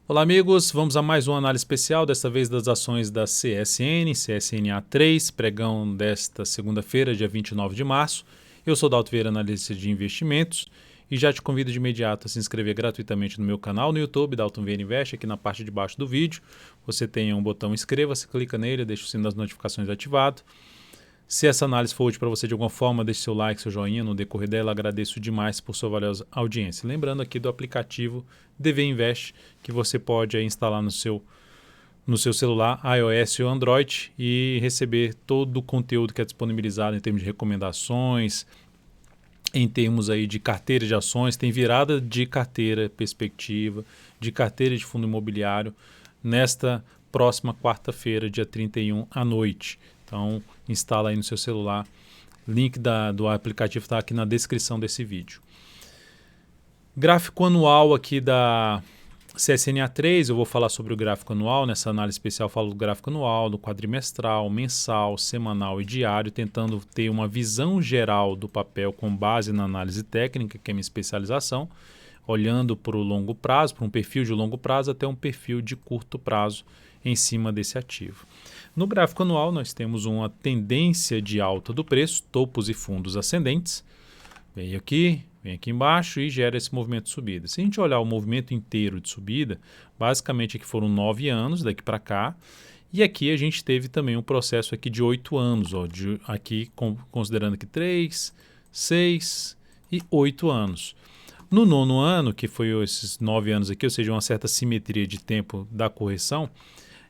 Olá amigos, vamos a mais uma análise especial, desta vez das ações da CSN, CSNA3, pregão desta segunda-feira, dia 29 de março. Eu sou Dalto Vieira, analista de investimentos, e já te convido de imediato a se inscrever gratuitamente no meu canal no YouTube, Dalton Vieira Invest. Aqui na parte de baixo do vídeo você tem um botão inscreva-se, clica nele, deixa o sino das notificações ativado. Se essa análise for útil para você de alguma forma, deixe seu like, seu joinha. No decorrer dela, agradeço demais por sua valiosa audiência. Lembrando aqui do aplicativo DV Invest, que você pode instalar no seu celular, iOS ou Android, e receber todo o conteúdo que é disponibilizado em termos de recomendações, em termos aí de carteira de ações. Tem virada de carteira perspectiva, de carteira de fundo imobiliário, nesta próxima quarta-feira, dia 31 à noite. Então, instala aí no seu celular. Link do aplicativo está aqui na descrição desse vídeo. Gráfico anual aqui da CSNA3, eu vou falar sobre o gráfico anual. Nessa análise especial eu falo do gráfico anual, do quadrimestral, mensal, semanal e diário, tentando ter uma visão geral do papel com base na análise técnica, que é a minha especialização, olhando para o longo prazo, para um perfil de longo prazo até um perfil de curto prazo em cima desse ativo. No gráfico anual nós temos uma tendência de alta do preço, topos e fundos ascendentes. Vem aqui embaixo e gera esse movimento de subida. Se a gente olhar o movimento inteiro de subida, basicamente aqui foram 9 anos daqui para cá, e aqui a gente teve também um processo aqui de 8 anos, aqui considerando aqui 3, 6 e 8 anos. No nono ano, que foi esses 9 anos aqui, ou seja, uma certa simetria de tempo da correção,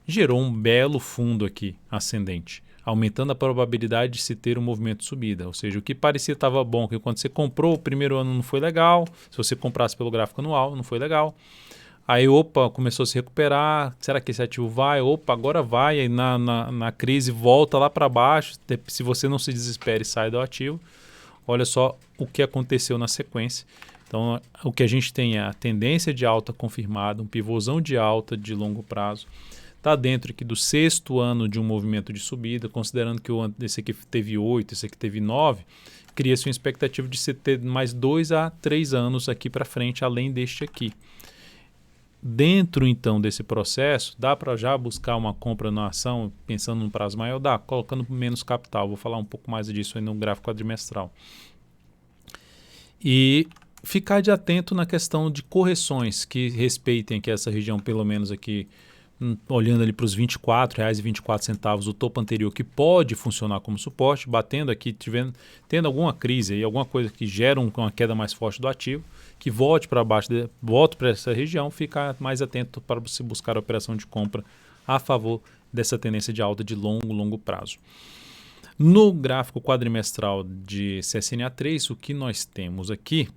gerou um belo fundo aqui ascendente, aumentando a probabilidade de se ter um movimento de subida. Ou seja, o que parecia estava bom, que quando você comprou o primeiro ano não foi legal, se você comprasse pelo gráfico anual não foi legal. Aí, começou a se recuperar, será que esse ativo vai? Agora vai, aí na crise volta lá para baixo, se você não se desespera e sai do ativo. Olha só o que aconteceu na sequência. Então, o que a gente tem é a tendência de alta confirmada, um pivôzão de alta de longo prazo. Está dentro aqui do sexto ano de um movimento de subida, considerando que esse aqui teve 8, esse aqui teve 9, cria-se uma expectativa de você ter mais 2 a 3 anos aqui para frente, além deste aqui. Dentro, então, desse processo, dá para já buscar uma compra na ação, pensando num prazo maior? Dá, colocando menos capital. Vou falar um pouco mais disso aí no gráfico quadrimestral. E ficar de atento na questão de correções que respeitem aqui essa região, pelo menos aqui, olhando ali para os R$ 24,24, o topo anterior, que pode funcionar como suporte, batendo aqui, tendo alguma crise aí, alguma coisa que gera uma queda mais forte do ativo, que volte para baixo, volte para essa região, ficar mais atento para se buscar a operação de compra a favor dessa tendência de alta de longo prazo. No gráfico quadrimestral de CSNA3, o que nós temos aqui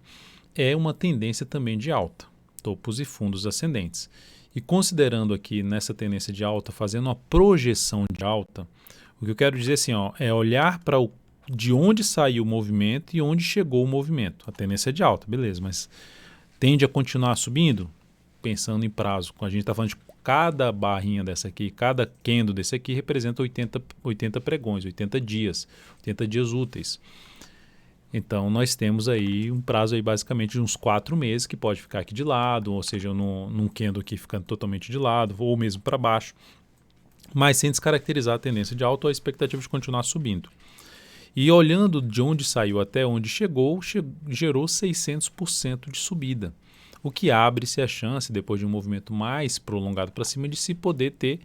é uma tendência também de alta, topos e fundos ascendentes. E considerando aqui nessa tendência de alta, fazendo uma projeção de alta, o que eu quero dizer assim, é olhar para de onde saiu o movimento e onde chegou o movimento. A tendência é de alta, beleza, mas tende a continuar subindo? Pensando em prazo, a gente está falando de cada barrinha dessa aqui, cada candle desse aqui representa 80 pregões, 80 dias úteis. Então, nós temos aí um prazo aí basicamente de uns 4 meses que pode ficar aqui de lado, ou seja, num candle aqui ficando totalmente de lado, ou mesmo para baixo, mas sem descaracterizar a tendência de alta ou a expectativa de continuar subindo. E olhando de onde saiu até onde chegou, gerou 600% de subida, o que abre-se a chance, depois de um movimento mais prolongado para cima, de se poder ter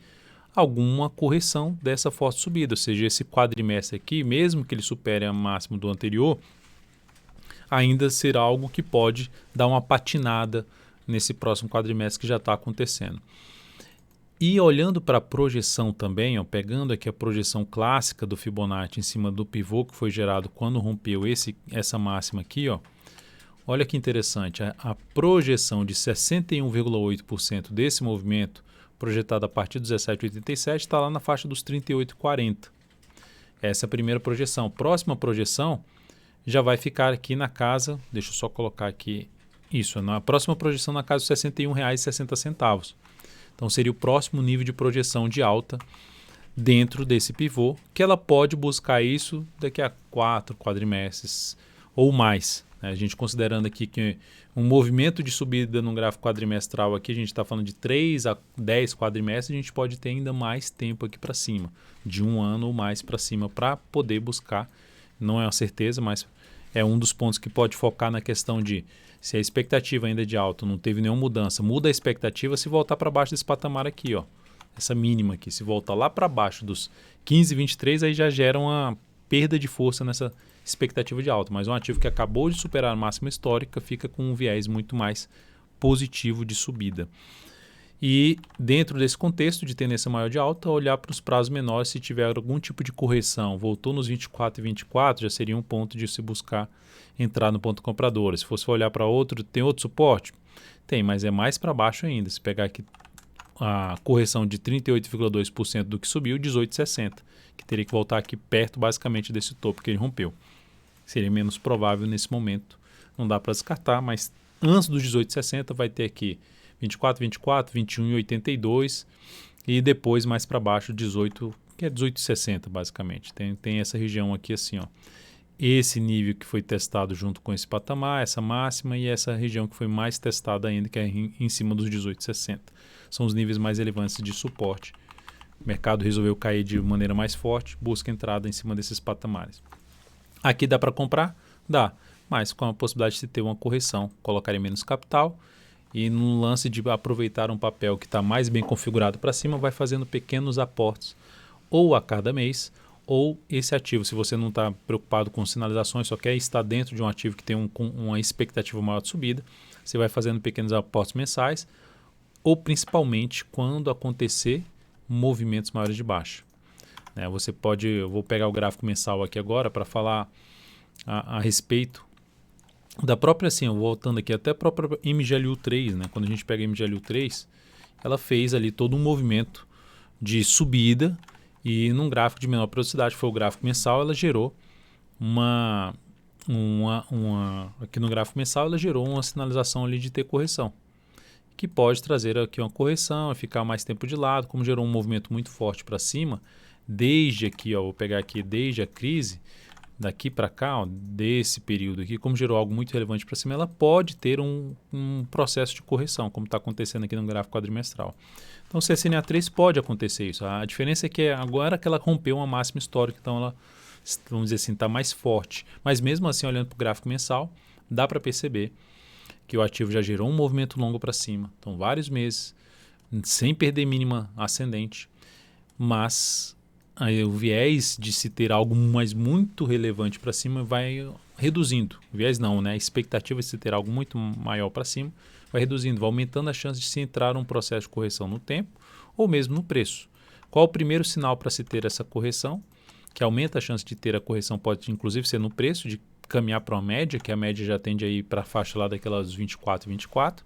alguma correção dessa forte subida, ou seja, esse quadrimestre aqui, mesmo que ele supere a máxima do anterior, ainda será algo que pode dar uma patinada nesse próximo quadrimestre que já está acontecendo. E olhando para a projeção também, pegando aqui a projeção clássica do Fibonacci em cima do pivô que foi gerado quando rompeu essa máxima aqui, olha que interessante, a projeção de 61,8% desse movimento, projetado a partir dos 17,87, está lá na faixa dos 38,40. Essa é a primeira projeção. Próxima projeção já vai ficar aqui na casa, deixa eu só colocar aqui isso, na próxima projeção na casa dos R$ 61,60. Então seria o próximo nível de projeção de alta dentro desse pivô, que ela pode buscar isso daqui a 4 quadrimestres ou mais. A gente considerando aqui que um movimento de subida num gráfico quadrimestral aqui, a gente está falando de 3 a 10 quadrimestres, a gente pode ter ainda mais tempo aqui para cima, de um ano ou mais para cima, para poder buscar. Não é uma certeza, mas é um dos pontos que pode focar na questão de se a expectativa ainda é de alta, não teve nenhuma mudança, muda a expectativa se voltar para baixo desse patamar aqui, ó, essa mínima aqui. Se voltar lá para baixo dos 15,23, aí já gera uma perda de força nessa expectativa de alta, mas um ativo que acabou de superar a máxima histórica fica com um viés muito mais positivo de subida. E dentro desse contexto de tendência maior de alta, olhar para os prazos menores, se tiver algum tipo de correção, voltou nos 24 e 24, já seria um ponto de se buscar entrar no ponto comprador. Se fosse olhar para outro, tem outro suporte? Tem, mas é mais para baixo ainda. Se pegar aqui a correção de 38,2% do que subiu, 18,60%, que teria que voltar aqui perto basicamente desse topo que ele rompeu. Seria menos provável nesse momento. Não dá para descartar, mas antes dos 18,60 vai ter aqui 24, 24, 21 e 82 e depois mais para baixo 18, que é 18,60 basicamente. Tem essa região aqui assim, ó. Esse nível que foi testado junto com esse patamar, essa máxima e essa região que foi mais testada ainda, que é em cima dos 18,60. São os níveis mais relevantes de suporte. O mercado resolveu cair de maneira mais forte, busca entrada em cima desses patamares. Aqui dá para comprar? Dá, mas com a possibilidade de se ter uma correção, colocarem menos capital e no lance de aproveitar um papel que está mais bem configurado para cima, vai fazendo pequenos aportes ou a cada mês ou esse ativo. Se você não está preocupado com sinalizações, só quer estar dentro de um ativo que tem uma expectativa maior de subida, você vai fazendo pequenos aportes mensais ou principalmente quando acontecer movimentos maiores de baixa. Você pode, eu vou pegar o gráfico mensal aqui agora para falar a respeito da própria, assim, voltando aqui até a própria MGLU3, quando a gente pega a MGLU3, ela fez ali todo um movimento de subida e num gráfico de menor periodicidade, que foi o gráfico mensal, ela gerou aqui no gráfico mensal, ela gerou uma sinalização ali de ter correção, que pode trazer aqui uma correção e ficar mais tempo de lado, como gerou um movimento muito forte para cima, desde aqui, ó, vou pegar aqui desde a crise, daqui para cá, ó, desse período aqui, como gerou algo muito relevante para cima, ela pode ter um processo de correção, como está acontecendo aqui no gráfico quadrimestral. Então, o CSNA3 pode acontecer isso. A diferença é que agora que ela rompeu uma máxima histórica, então ela, vamos dizer assim, está mais forte. Mas mesmo assim, olhando para o gráfico mensal, dá para perceber que o ativo já gerou um movimento longo para cima. Então, vários meses, sem perder mínima ascendente, mas aí o viés de se ter algo mais muito relevante para cima vai reduzindo. O viés não, a expectativa de se ter algo muito maior para cima vai reduzindo, vai aumentando a chance de se entrar num processo de correção no tempo ou mesmo no preço. Qual o primeiro sinal para se ter essa correção? Que aumenta a chance de ter a correção, pode inclusive ser no preço, de caminhar para uma média, que a média já tende a ir para a faixa lá daquelas 24, 24,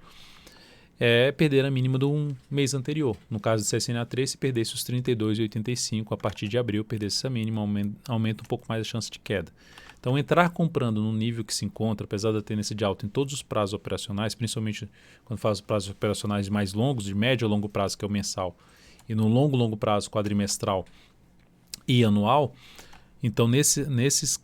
é perder a mínima do mês anterior. No caso do CSNA3, se perdesse os 32,85 a partir de abril, perdesse essa mínima, aumenta um pouco mais a chance de queda. Então, entrar comprando no nível que se encontra, apesar da tendência de alta em todos os prazos operacionais, principalmente quando faz os prazos operacionais mais longos, de médio a longo prazo, que é o mensal, e no longo prazo, quadrimestral e anual, então nessas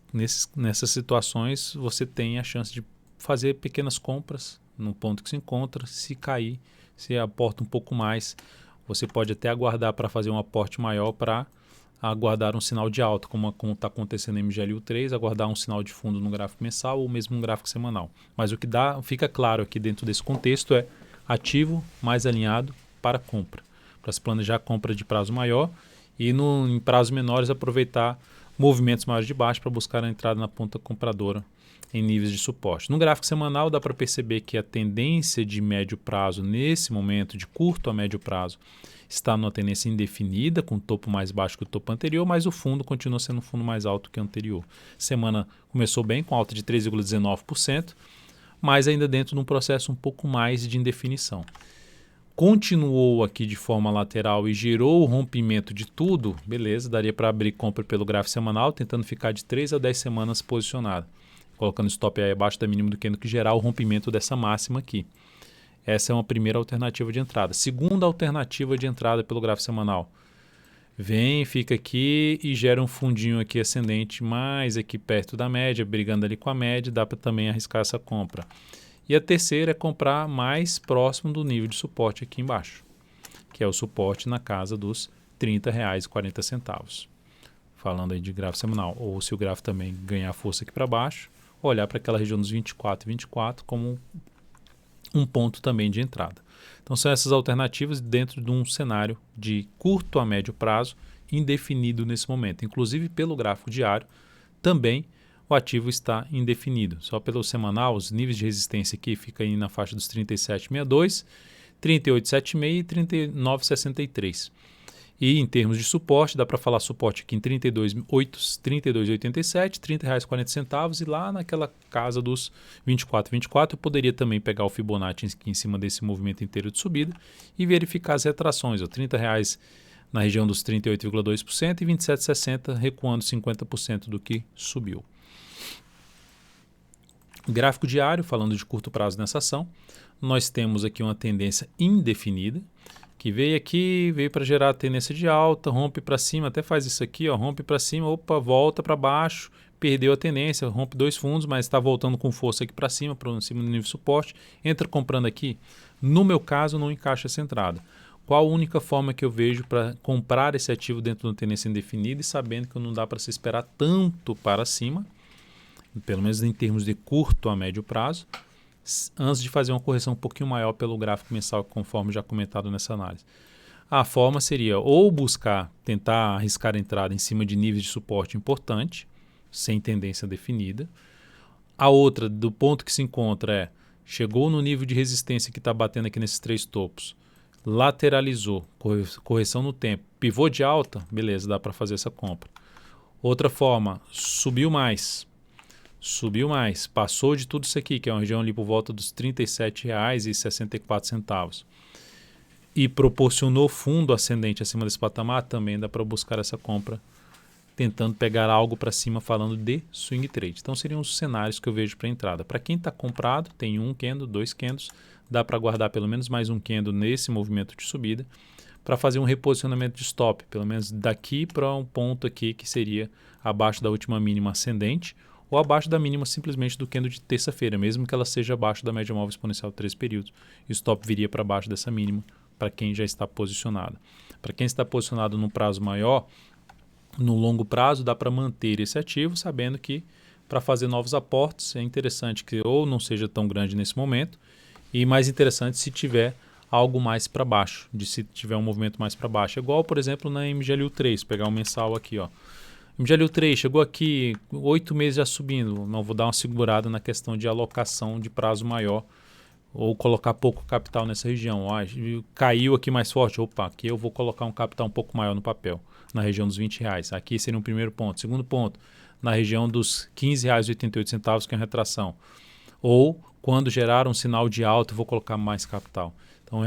situações você tem a chance de fazer pequenas compras no ponto que se encontra. Se cair, se aporta um pouco mais, você pode até aguardar para fazer um aporte maior para aguardar um sinal de alta, como está acontecendo no MGLU3, aguardar um sinal de fundo no gráfico mensal ou mesmo no gráfico semanal. Mas o que fica claro aqui dentro desse contexto é ativo mais alinhado para compra, para se planejar compra de prazo maior e em prazos menores aproveitar movimentos maiores de baixo para buscar a entrada na ponta compradora em níveis de suporte. No gráfico semanal dá para perceber que a tendência de médio prazo nesse momento, de curto a médio prazo, está numa tendência indefinida, com topo mais baixo que o topo anterior, mas o fundo continua sendo um fundo mais alto que o anterior. Semana começou bem, com alta de 3,19%, mas ainda dentro de um processo um pouco mais de indefinição. Continuou aqui de forma lateral e gerou o rompimento de tudo, beleza, daria para abrir compra pelo gráfico semanal, tentando ficar de 3 a 10 semanas posicionado, colocando o stop aí abaixo da mínima do que gerar o rompimento dessa máxima aqui. Essa é uma primeira alternativa de entrada. Segunda alternativa de entrada pelo gráfico semanal, Vem, fica aqui e gera um fundinho aqui ascendente mais aqui perto da média, brigando ali com a média, dá para também arriscar essa compra. E a terceira é comprar mais próximo do nível de suporte aqui embaixo, que é o suporte na casa dos R$ 30,40. Falando aí de gráfico semanal, ou se o gráfico também ganhar força aqui para baixo, olhar para aquela região dos 24 como um ponto também de entrada. Então são essas alternativas dentro de um cenário de curto a médio prazo indefinido nesse momento. Inclusive pelo gráfico diário também o ativo está indefinido. Só pelo semanal os níveis de resistência aqui ficam aí na faixa dos 37,62, 38,76 e 39,63. E em termos de suporte, dá para falar suporte aqui em 32,87, R$ 30,40 e lá naquela casa dos 24,24 eu poderia também pegar o Fibonacci aqui em cima desse movimento inteiro de subida e verificar as retrações, R$ 30 na região dos 38,2% e 27,60 recuando 50% do que subiu. Gráfico diário, falando de curto prazo nessa ação, nós temos aqui uma tendência indefinida, que veio aqui, veio para gerar a tendência de alta, rompe para cima, até faz isso aqui, ó, rompe para cima, opa, volta para baixo, perdeu a tendência, rompe dois fundos, mas está voltando com força aqui para cima, para cima do nível de suporte, entra comprando aqui. No meu caso, não encaixa essa entrada. Qual a única forma que eu vejo para comprar esse ativo dentro de uma tendência indefinida e sabendo que não dá para se esperar tanto para cima, pelo menos em termos de curto a médio prazo, antes de fazer uma correção um pouquinho maior pelo gráfico mensal, conforme já comentado nessa análise. A forma seria ou buscar, tentar arriscar a entrada em cima de níveis de suporte importante, sem tendência definida. A outra, do ponto que se encontra, é chegou no nível de resistência que está batendo aqui nesses três topos, lateralizou, correção no tempo, pivô de alta, beleza, dá para fazer essa compra. Outra forma, subiu mais, passou de tudo isso aqui, que é uma região ali por volta dos R$ 37,64 e proporcionou fundo ascendente acima desse patamar, também dá para buscar essa compra, tentando pegar algo para cima falando de swing trade. Então seriam os cenários que eu vejo para entrada. Para quem está comprado, tem um candle, dois candles, dá para guardar pelo menos mais um candle nesse movimento de subida, para fazer um reposicionamento de stop, pelo menos daqui para um ponto aqui que seria abaixo da última mínima ascendente, ou abaixo da mínima simplesmente do candle de terça-feira, mesmo que ela seja abaixo da média móvel exponencial de 3 períodos. O stop viria para baixo dessa mínima para quem já está posicionado. Para quem está posicionado num prazo maior, no longo prazo dá para manter esse ativo, sabendo que para fazer novos aportes é interessante que ou não seja tão grande nesse momento, e mais interessante se tiver algo mais para baixo, se tiver um movimento mais para baixo. Igual, por exemplo, na MGLU3, pegar um mensal aqui, ó. MGLU3 chegou aqui 8 meses já subindo, não vou dar uma segurada na questão de alocação de prazo maior ou colocar pouco capital nessa região. Caiu aqui mais forte, opa, aqui eu vou colocar um capital um pouco maior no papel, na região dos R$ 20. Aqui seria um primeiro ponto. Segundo ponto, na região dos R$ 15,88, que é a retração. Ou quando gerar um sinal de alta, eu vou colocar mais capital. Então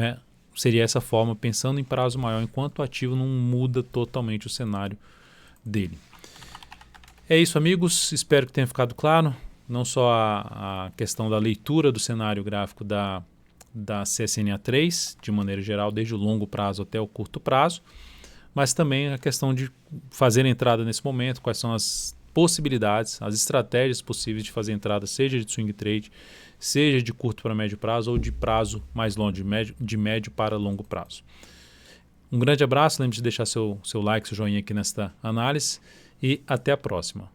seria essa forma, pensando em prazo maior, enquanto o ativo não muda totalmente o cenário dele. É isso, amigos. Espero que tenha ficado claro. Não só a questão da leitura do cenário gráfico da CSNA3, de maneira geral, desde o longo prazo até o curto prazo, mas também a questão de fazer entrada nesse momento, quais são as possibilidades, as estratégias possíveis de fazer entrada, seja de swing trade, seja de curto para médio prazo ou de prazo mais longo, de médio para longo prazo. Um grande abraço, lembre-se de deixar seu like, seu joinha aqui nesta análise e até a próxima.